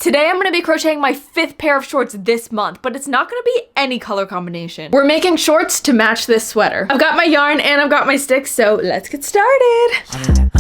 Today I'm gonna be crocheting my 5th pair of shorts this month, but it's not gonna be any color combination. We're making shorts to match this sweater. I've got my yarn and I've got my sticks, so let's get started.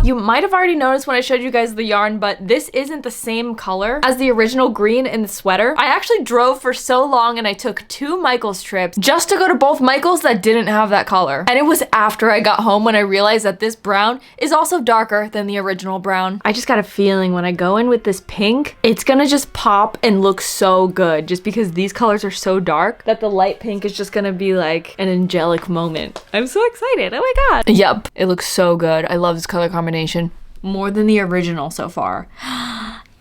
You might have already noticed when I showed you guys the yarn, but this isn't the same color as the original green in the sweater. I actually drove for so long and I took 2 Michaels trips just to go to both Michaels that didn't have that color. And it was after I got home when I realized that this brown is also darker than the original brown. I just got a feeling when I go in with this pink, it's gonna just pop and look so good just because these colors are so dark that the light pink is just gonna be like an angelic moment. I'm so excited. Oh my god. Yep, it looks so good. I love this color combination more than the original so far.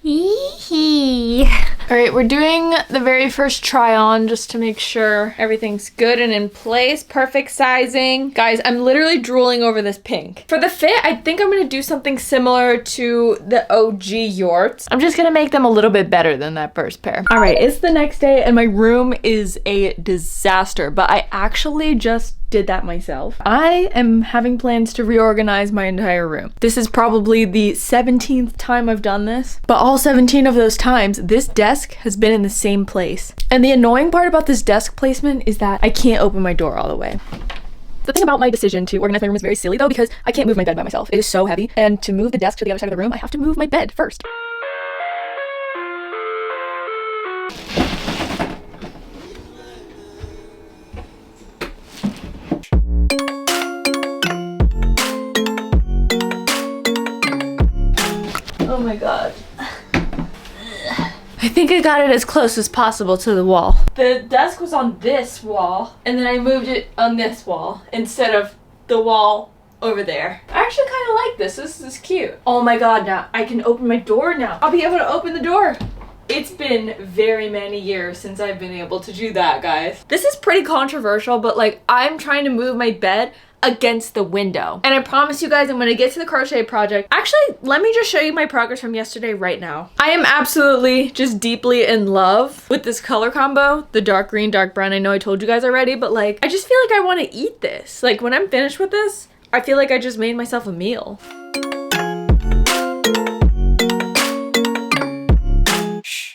All right, we're doing the very first try on just to make sure everything's good and in place. Perfect sizing. Guys, I'm literally drooling over this pink. For the fit, I think I'm gonna do something similar to the OG YORTS. I'm just gonna make them a little bit better than that first pair. All right, it's the next day and my room is a disaster, but I actually just did that myself. I am having plans to reorganize my entire room. This is probably the 17th time I've done this, but all 17 of those times, this desk has been in the same place. And the annoying part about this desk placement is that I can't open my door all the way. The thing about my decision to organize my room is very silly though, because I can't move my bed by myself. It is so heavy, and to move the desk to the other side of the room, I have to move my bed first. Oh my god. I think I got it as close as possible to the wall. The desk was on this wall, and then I moved it on this wall instead of the wall over there. I actually kind of like this. This is cute. Oh my god, now I can open my door now. I'll be able to open the door. It's been very many years since I've been able to do that, guys. This is pretty controversial, but like I'm trying to move my bed against the window. And I promise you guys I'm gonna get to the crochet project. Actually, let me just show you my progress from yesterday right now. I am absolutely just deeply in love with this color combo, the dark green, dark brown. I know I told you guys already, but like, I just feel like I wanna eat this. Like when I'm finished with this, I feel like I just made myself a meal.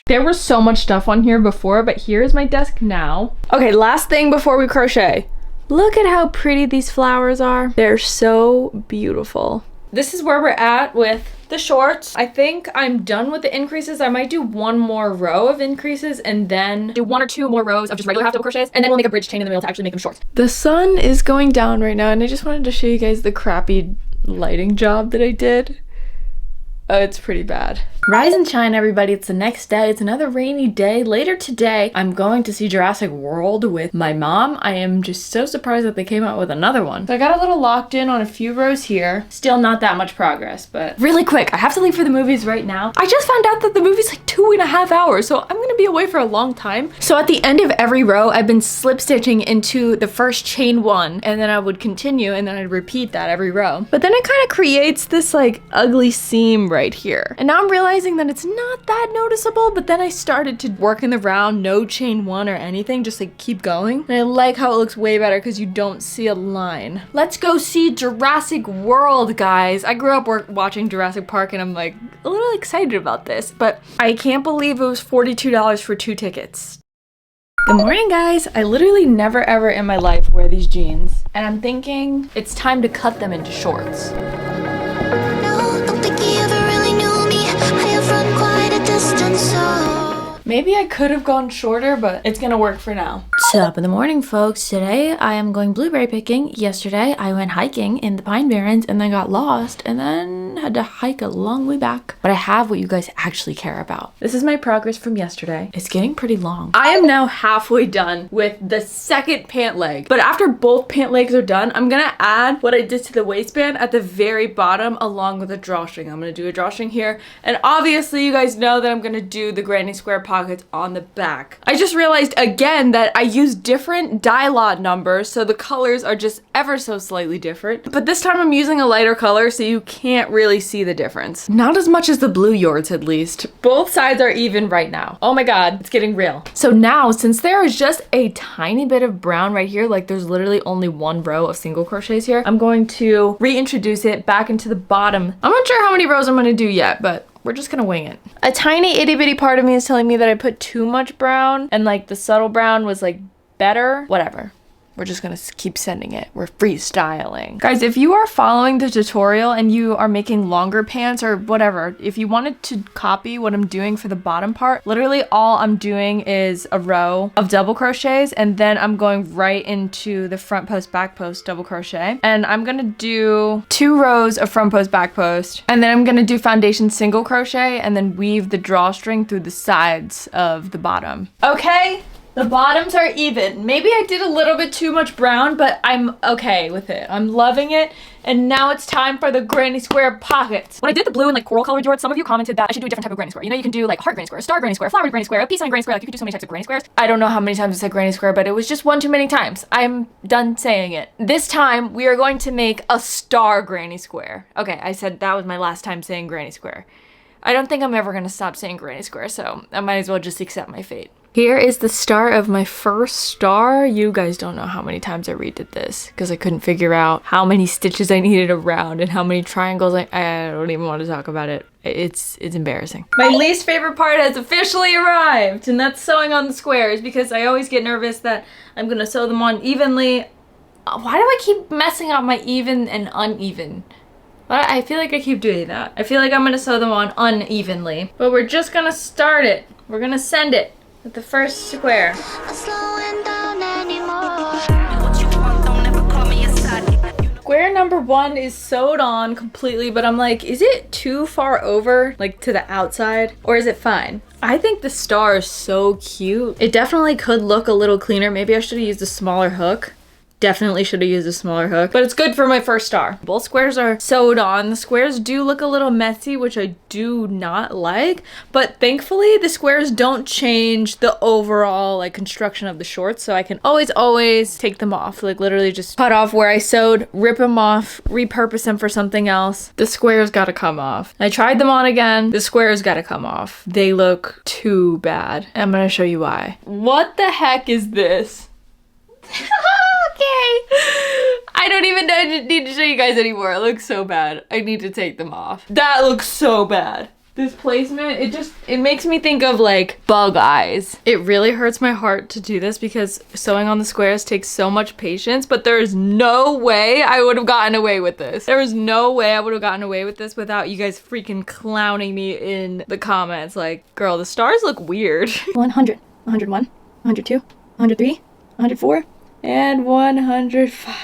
There was so much stuff on here before, but here's my desk now. Okay, last thing before we crochet. Look at how pretty these flowers are. They're so beautiful. This is where we're at with the shorts. I think I'm done with the increases. I might do one more row of increases and then do 1 or 2 more rows of just regular half double crochets, and then we'll make a bridge chain in the middle to actually make them shorts. The sun is going down right now, and I just wanted to show you guys the crappy lighting job that I did. Oh, it's pretty bad. Rise and shine, everybody. It's the next day. It's another rainy day. Later today, I'm going to see Jurassic World with my mom. I am just so surprised that they came out with another one. So I got a little locked in on a few rows here. Still not that much progress, but really quick, I have to leave for the movies right now. I just found out that the movie's like 2.5 hours, so I'm gonna be away for a long time. So at the end of every row, I've been slip stitching into the first chain 1, and then I would continue, and then I'd repeat that every row. But then it kind of creates this like ugly seam right here. And now I'm realizing that it's not that noticeable, but then I started to work in the round, no chain 1 or anything, just like keep going. And I like how it looks way better because you don't see a line. Let's go see Jurassic World, guys. I grew up watching Jurassic Park and I'm like a little excited about this, but I can't believe it was $42 for 2 tickets. Good morning, guys. I literally never ever in my life wear these jeans, and I'm thinking it's time to cut them into shorts. Maybe I could have gone shorter, but it's gonna work for now. Top of the morning, folks. Today I am going blueberry picking. Yesterday I went hiking in the Pine Barrens and then got lost and then had to hike a long way back. But I have what you guys actually care about. This is my progress from yesterday. It's getting pretty long. I am now halfway done with the second pant leg. But after both pant legs are done, I'm gonna add what I did to the waistband at the very bottom along with a drawstring. I'm gonna do a drawstring here. And obviously you guys know that I'm gonna do the granny square pockets on the back. I just realized again that I used different dye lot numbers, so the colors are just ever so slightly different. But this time I'm using a lighter color, so you can't really see the difference. Not as much as the blue Yorts, at least. Both sides are even right now. Oh my god, it's getting real. So now, since there is just a tiny bit of brown right here, like there's literally only one row of single crochets here, I'm going to reintroduce it back into the bottom. I'm not sure how many rows I'm gonna do yet, but we're just gonna wing it. A tiny itty bitty part of me is telling me that I put too much brown and like the subtle brown was like better. Whatever. We're just gonna keep sending it. We're freestyling. Guys, if you are following the tutorial and you are making longer pants or whatever, if you wanted to copy what I'm doing for the bottom part, literally all I'm doing is a row of double crochets and then I'm going right into the front post, back post double crochet. And I'm gonna do 2 rows of front post, back post. And then I'm gonna do foundation single crochet and then weave the drawstring through the sides of the bottom. Okay. The bottoms are even. Maybe I did a little bit too much brown, but I'm okay with it. I'm loving it. And now it's time for the granny square pockets. When I did the blue and like coral colored Yorts, some of you commented that I should do a different type of granny square. You know, you can do like heart granny square, star granny square, flowered granny square, a peace sign granny square. Like you could do so many types of granny squares. I don't know how many times I said granny square, but it was just one too many times. I'm done saying it. This time we are going to make a star granny square. Okay, I said that was my last time saying granny square. I don't think I'm ever gonna stop saying granny square, so I might as well just accept my fate. Here is the start of my first star. You guys don't know how many times I redid this because I couldn't figure out how many stitches I needed around and how many triangles I don't even want to talk about it. It's embarrassing. My least favorite part has officially arrived, and that's sewing on the squares because I always get nervous that I'm gonna sew them on evenly. Why do I keep messing up my even and uneven? I feel like I keep doing that. I feel like I'm gonna sew them on unevenly. But we're just gonna start it. We're gonna send it with the first square. Square number 1 is sewed on completely, but I'm like, is it too far over, like to the outside, or is it fine? I think the star is so cute. It definitely could look a little cleaner. Maybe I should have used a smaller hook. Definitely should have used a smaller hook, but it's good for my first star. Both squares are sewed on. The squares do look a little messy, which I do not like, but thankfully the squares don't change the overall like construction of the shorts, so I can always take them off. Like literally just cut off where I sewed, rip them off, repurpose them for something else. The squares gotta come off. I tried them on again. The squares gotta come off. They look too bad. I'm gonna show you why. What the heck is this? Okay. I don't even need to show you guys anymore. It looks so bad. I need to take them off. That looks so bad. This placement, it makes me think of like bug eyes. It really hurts my heart to do this because sewing on the squares takes so much patience, but there is no way I would have gotten away with this. There is no way I would have gotten away with this without you guys freaking clowning me in the comments. Like, girl, the stars look weird. 100, 101, 102, 103, 104. And 105.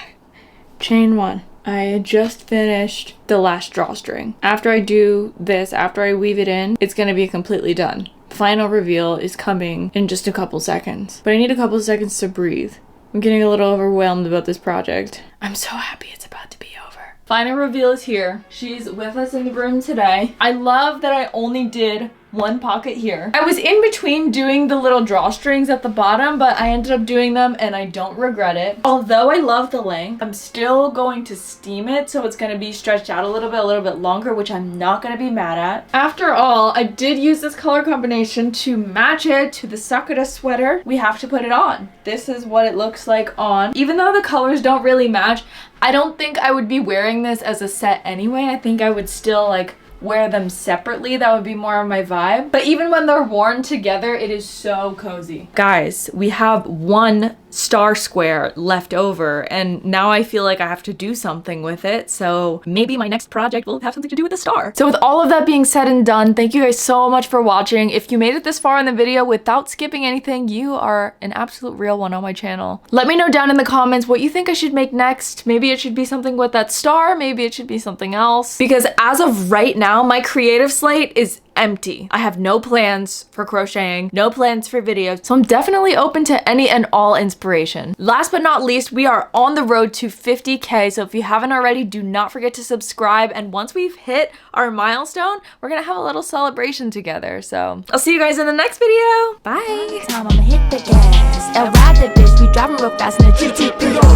Chain 1. I just finished the last drawstring. After I do this, after I weave it in, it's gonna be completely done. Final reveal is coming in just a couple seconds. But I need a couple seconds to breathe. I'm getting a little overwhelmed about this project. I'm so happy it's about to be over. Final reveal is here. She's with us in the room today. I love that I only did one pocket here. I was in between doing the little drawstrings at the bottom, but I ended up doing them and I don't regret it. Although I love the length, I'm still going to steam it, so it's gonna be stretched out a little bit longer, which I'm not gonna be mad at. After all, I did use this color combination to match it to the Sakura sweater. We have to put it on. This is what it looks like on. Even though the colors don't really match, I don't think I would be wearing this as a set anyway. I think I would still like wear them separately. That would be more of my vibe. But even when they're worn together, it is so cozy. Guys, we have one star square left over and now I feel like I have to do something with it, so maybe my next project will have something to do with the star. So with all of that being said and done, thank you guys so much for watching. If you made it this far in the video without skipping anything, you are an absolute real one on my channel. Let me know down in the comments what you think I should make next. Maybe it should be something with that star, maybe it should be something else, because as of right now my creative slate is empty. I have no plans for crocheting, no plans for videos, so I'm definitely open to any and all inspiration. Last but not least, we are on the road to 50K, so if you haven't already, do not forget to subscribe, and once we've hit our milestone, we're gonna have a little celebration together. So I'll see you guys in the next video. Bye. Time I'ma hit the gas and ride the bitch. We driving real fast in the GT3 or